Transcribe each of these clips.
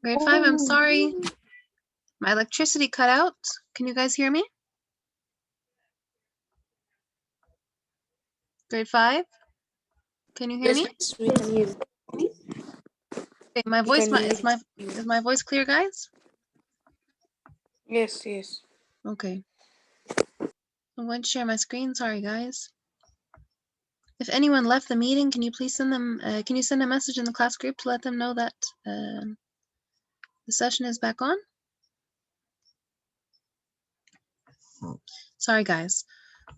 Grade 5, I'm sorry. My electricity cut out. Can you guys hear me? Grade 5? Can you hear me? Yes, we can hear. Okay, my We voice can hear is my voice clear, guys? Yes, yes. Okay. I'm going to share my screen. Sorry, guys. If anyone left the meeting, can you please send them? Can you send a message in the class group to let them know that the session is back on? Sorry, guys.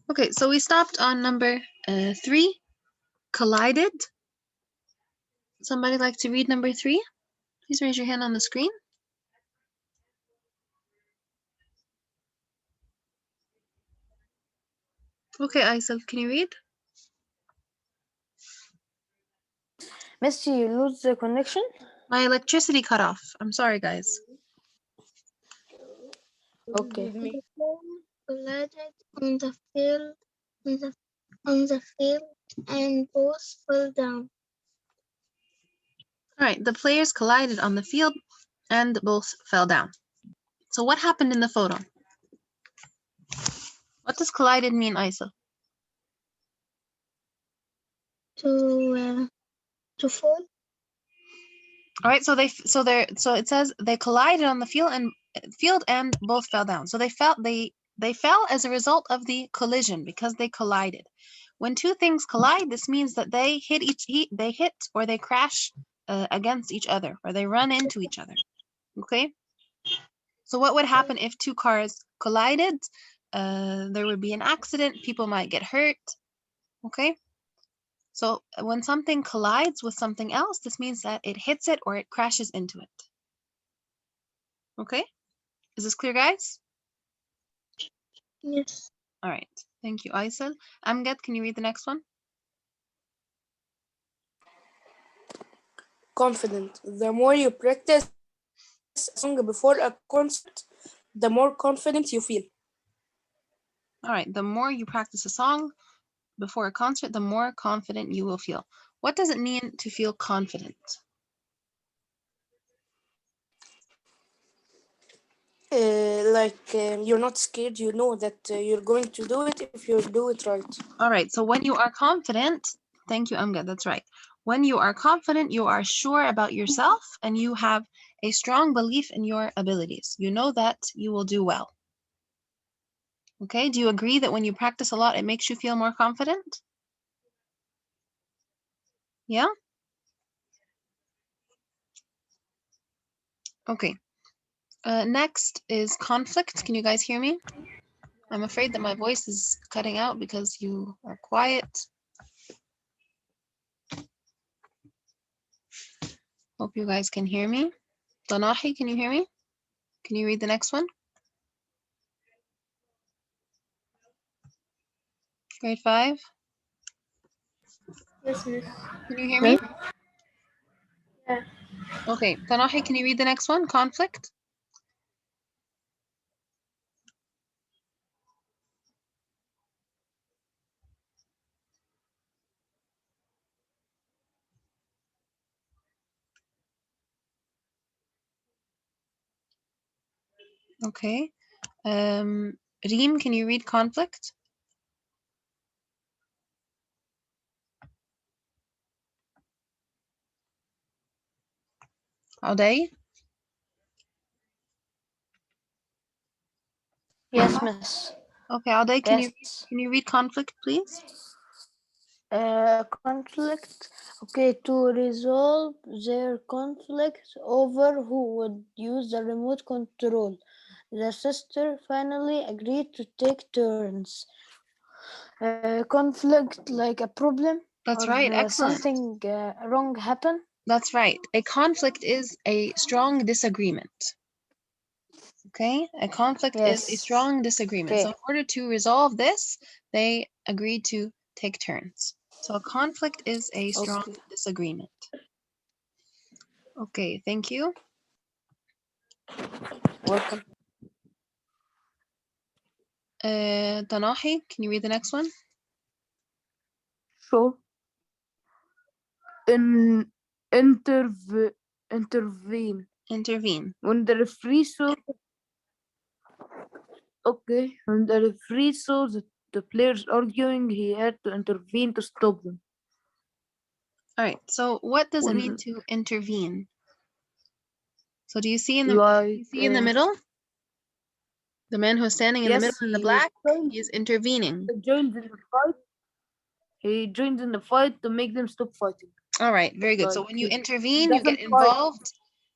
Okay, so we stopped on number 3, collided. Somebody like to read number 3? Please raise your hand on the screen. Okay, Aisel, can you read? Miss, you lose the connection? My electricity cut off. I'm sorry, guys. Okay. The plane collided on the field, on the field, and both fell down. All right, the players collided on the field and both fell down. So what happened in the photo? What does collided mean, Aisel? To fall. All right, so it says they collided on the field and both fell down. So they fell as a result of the collision because they collided. When two things collide, this means that they hit or they crash against each other, or they run into each other. Okay. So what would happen if two cars collided? There would be an accident. People might get hurt. Okay. So when something collides with something else, this means that it hits it or it crashes into it. Okay? Is this clear, guys? Yes. All right. Thank you, Aisel. Amgad, can you read the next one? Confident. The more you practice a song before a concert, the more confident you feel. All right. The more you practice a song before a concert, the more confident you will feel. What does it mean to feel confident? You're not scared, you know that you're going to do it if you do it right. All right. So when you are confident, thank you, Amgad. That's right. When you are confident, you are sure about yourself and you have a strong belief in your abilities. You know that you will do well. Okay. Do you agree that when you practice a lot, it makes you feel more confident? Yeah? Okay. Next is conflict. Can you guys hear me? I'm afraid that my voice is cutting out because you are quiet. Hope you guys can hear me. Danahi, can you hear me? Can you read the next one? Grade 5. Yes, miss. Can you hear me? Yeah. Okay. Danahi, can you read the next one? Conflict. Okay. Reem, can you read conflict? Auday? Yes, miss. Okay, Auday, Yes. can you read conflict, please? Conflict. Okay, to resolve their conflict over who would use the remote control. The sister finally agreed to take turns. Conflict like a problem. That's or right. Excellent. something wrong happen. That's right. A conflict is a strong disagreement. Okay, a conflict is a Yes. strong disagreement. Okay. So in order to resolve this, they agreed to take turns. So a conflict is a strong Okay. disagreement. Okay, thank you. Welcome. Danahi, can you read the next one? Sure. Intervene. Intervene. When the referee saw, okay, when the referee saw the players arguing, he had to intervene to stop them. All right. So what does it mean When, to intervene? So do you see in the like, middle? The man who's standing in the yes, middle in the he black, he is intervening. joined in the fight. He joined in the fight to make them stop fighting. All right, very good. So Like, when you he intervene, you get doesn't fight. involved.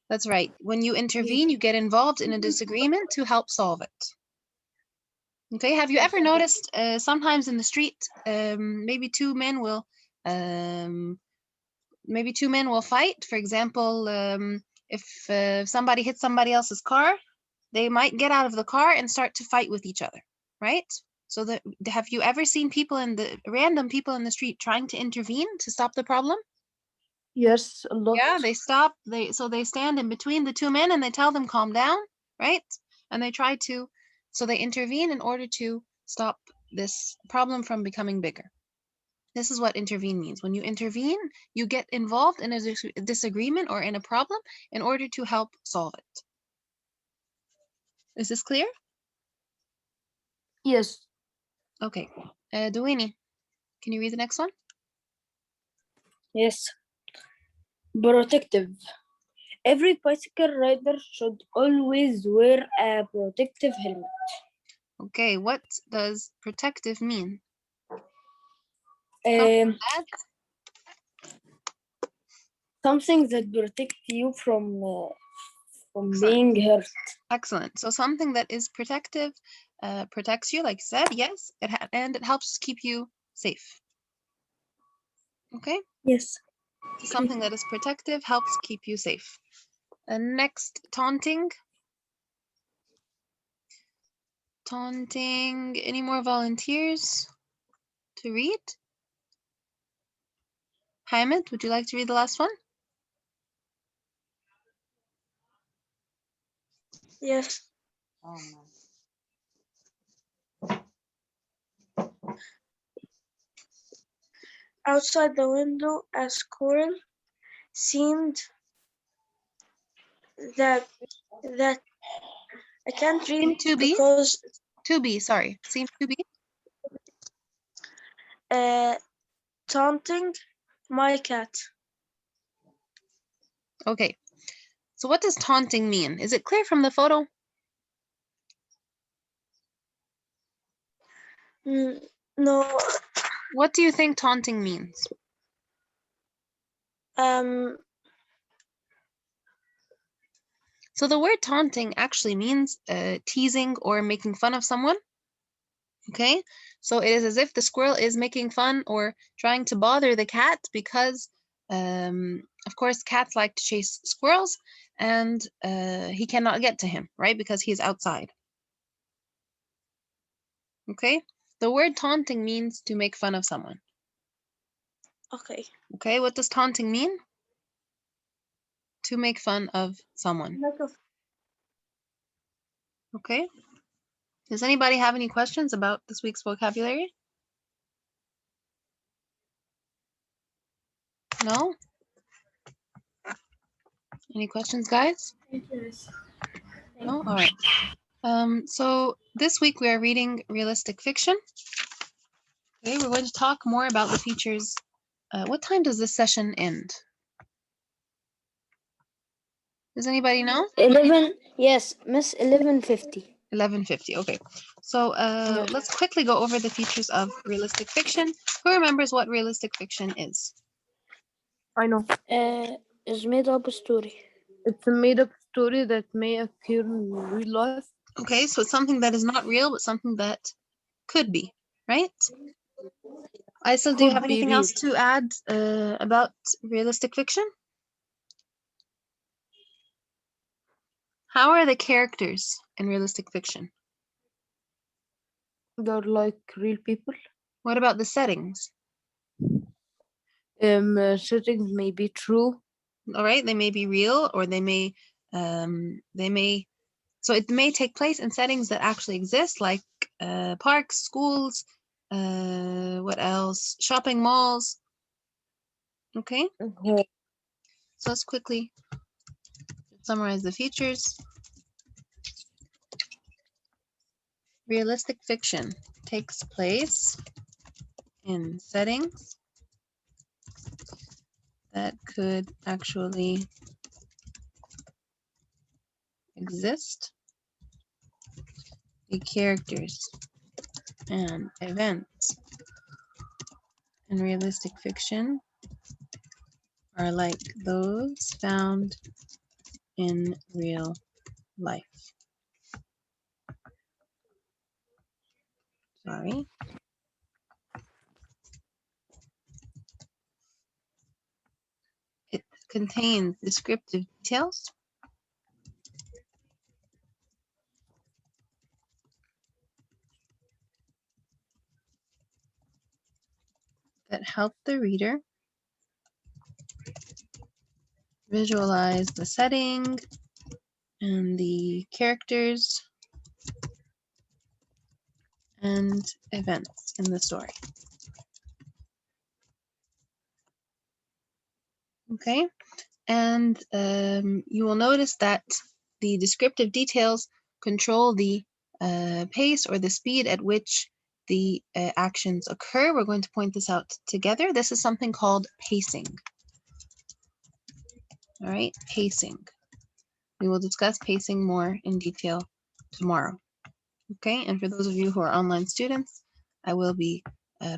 That's right. When you intervene, you get involved in a disagreement to help solve it. Okay, have you ever noticed sometimes in the street, maybe two men will fight? For example, if somebody hits somebody else's car, they might get out of the car and start to fight with each other, right? So have you ever seen random people in the street trying to intervene to stop the problem? Yes, a lot. Yeah, they stop. They stand in between the two men and they tell them calm down, right? And they intervene in order to stop this problem from becoming bigger. This is what intervene means. When you intervene, you get involved in a disagreement or in a problem in order to help solve it. Is this clear? Yes. Okay. Duini, can you read the next one? Yes. Protective. Every bicycle rider should always wear a protective helmet. Okay, what does protective mean? Um, something that protects you from being hurt. Excellent. So something that is protective protects you, like you said, yes, and it helps keep you safe. Okay? Yes. So something that is protective helps keep you safe. Next, taunting. Taunting. Any more volunteers to read? Hamid, would you like to read the last one? Yes. Outside the window, a squirrel seemed that I can't read To be? because Seems to be. taunting my cat. Okay. So what does taunting mean? Is it clear from the photo? No. What do you think taunting means? So the word taunting actually means teasing or making fun of someone. Okay, so it is as if the squirrel is making fun or trying to bother the cat because, of course, cats like to chase squirrels and he cannot get to him, right? Because he is outside. Okay, the word taunting means to make fun of someone. Okay. Okay, what does taunting mean? To make fun of someone. Okay. Does anybody have any questions about this week's vocabulary? No? Any questions, guys? No? All right. So this week we are reading realistic fiction. Okay, we're going to talk more about the features. What time does this session end? Does anybody know? 11. Yes, Miss 11:50. 11:50. Okay. So let's quickly go over the features of realistic fiction. Who remembers what realistic fiction is? I know. Is made up story. It's a made-up story that may occur in real life. Okay, so it's something that is not real, but something that could be, right? Aisel, do you have anything else to add about realistic fiction? How are the characters in realistic fiction? They're like real people. What about the settings? Settings may be true. All right, they may be real, or they may, so it may take place in settings that actually exist, like parks, schools, what else? Shopping malls. Okay. Okay. So let's quickly Summarize the features. Realistic fiction takes place in settings that could actually exist. The characters and events in realistic fiction are like those found in real life. Sorry. It contains descriptive details that help the reader visualize the setting and the characters and events in the story. Okay, and you will notice that the descriptive details control the pace or the speed at which the actions occur. We're going to point this out together. This is something called pacing. All right, pacing. We will discuss pacing more in detail tomorrow. Okay, and for those of you who are online students, I will be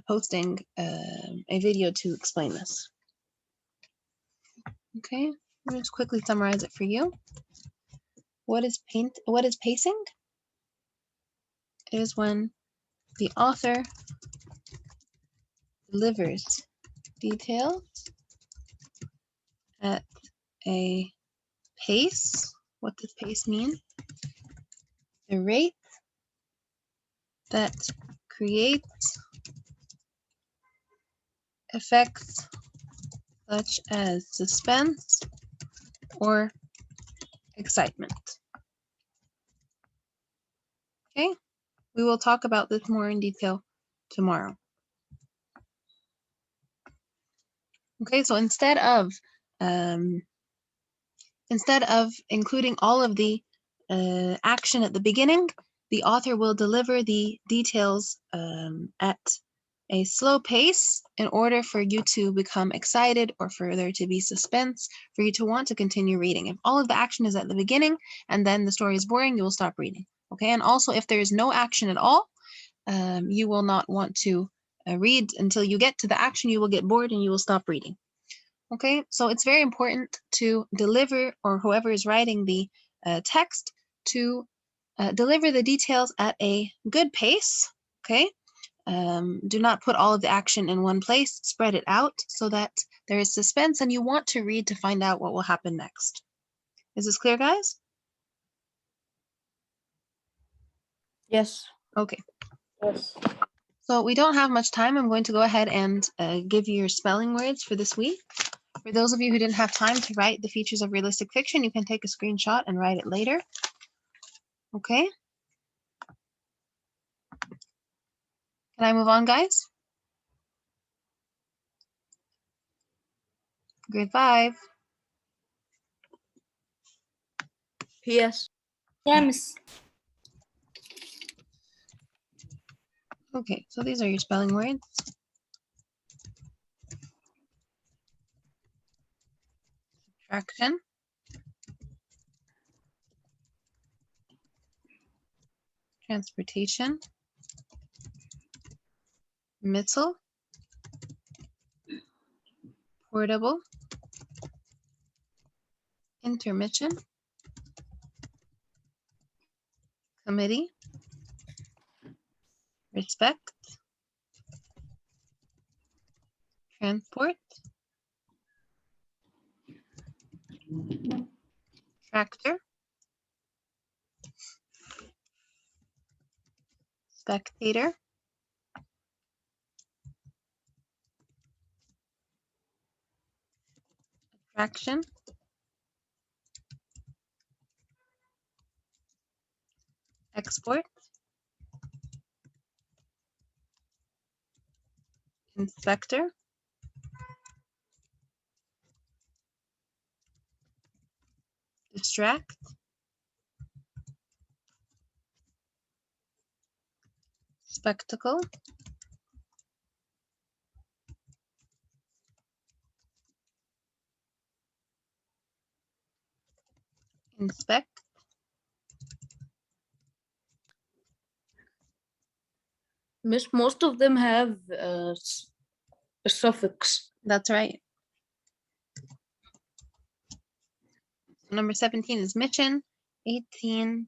posting a video to explain this. Okay, let me just quickly summarize it for you. What is pacing? It is when the author delivers details at a pace. What does pace mean? The rate that creates effects such as suspense or excitement. Okay, we will talk about this more in detail tomorrow. Okay, so instead of including all of the action at the beginning, the author will deliver the details at a slow pace in order for you to become excited or for there to be suspense, for you to want to continue reading. If all of the action is at the beginning and then the story is boring, you will stop reading. Okay, and also if there is no action at all, you will not want to read until you get to the action. You will get bored and you will stop reading. Okay, so it's very important to deliver, or whoever is writing the text, to deliver the details at a good pace. Okay, do not put all of the action in one place, spread it out so that there is suspense and you want to read to find out what will happen next. Is this clear, guys? Yes. Okay. Yes. So we don't have much time. I'm going to go ahead and give you your spelling words for this week. For those of you who didn't have time to write the features of realistic fiction, you can take a screenshot and write it later. Okay. Can I move on, guys? Grade 5. Yes. Yes. Okay, so these are your spelling words. Subtraction. Transportation. Missile. Portable. Intermission. Committee. Respect. Transport. Tractor. Spectator. Attraction. Export. Inspector. distract, spectacle, inspect, Miss, most of them have a suffix. that's right. Number 17 is mission, 18,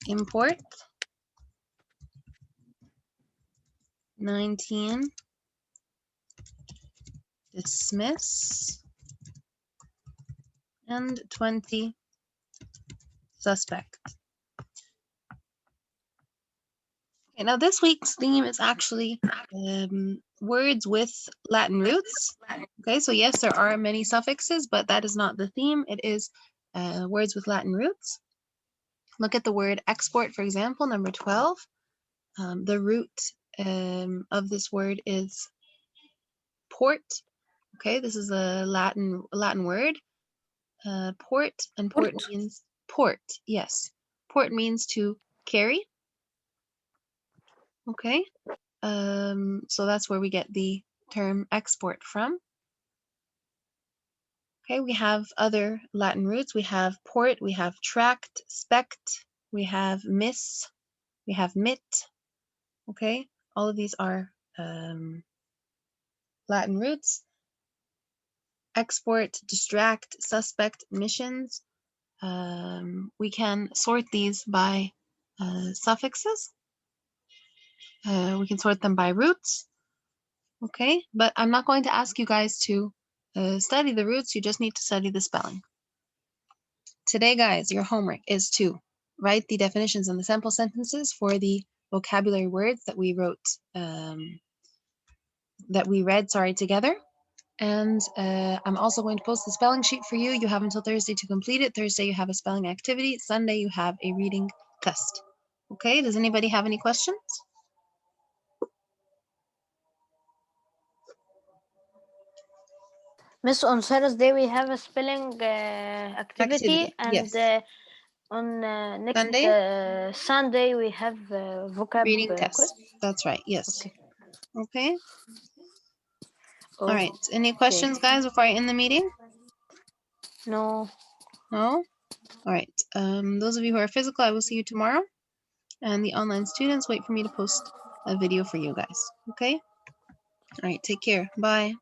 import, 19, dismiss, and 20, suspect. Okay, now this week's theme is actually words with Latin roots. Okay, so yes, there are many suffixes, but that is not the theme. It is words with Latin roots. Look at the word export, for example, number 12. The root of this word is port. Okay, this is a Latin word. Port, and port means port. Yes, port means to carry. Okay, so that's where we get the term export from. Okay, we have other Latin roots. We have port, we have tract, spect, we have miss, we have mit. Okay, all of these are Latin roots. Export, distract, suspect, missions. We can sort these by suffixes. We can sort them by roots. Okay, but I'm not going to ask you guys to study the roots. You just need to study the spelling. Today, guys, your homework is to write the definitions and the sample sentences for the vocabulary words that we wrote, together. And I'm also going to post the spelling sheet for you. You have until Thursday to complete it. Thursday, you have a spelling activity. Sunday, you have a reading test. Okay, does anybody have any questions? Miss, on Thursday we have a spelling activity, and yes. on next Sunday? Sunday we have vocab Reading quiz. test. That's right, yes. Okay. Okay. Oh, All right, any questions, guys, before I end the meeting? no. No? All right, those of you who are physical, I will see you tomorrow. And the online students, wait for me to post a video for you guys, okay? All right, take care, bye.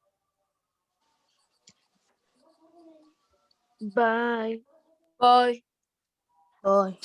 Bye. Bye. Bye.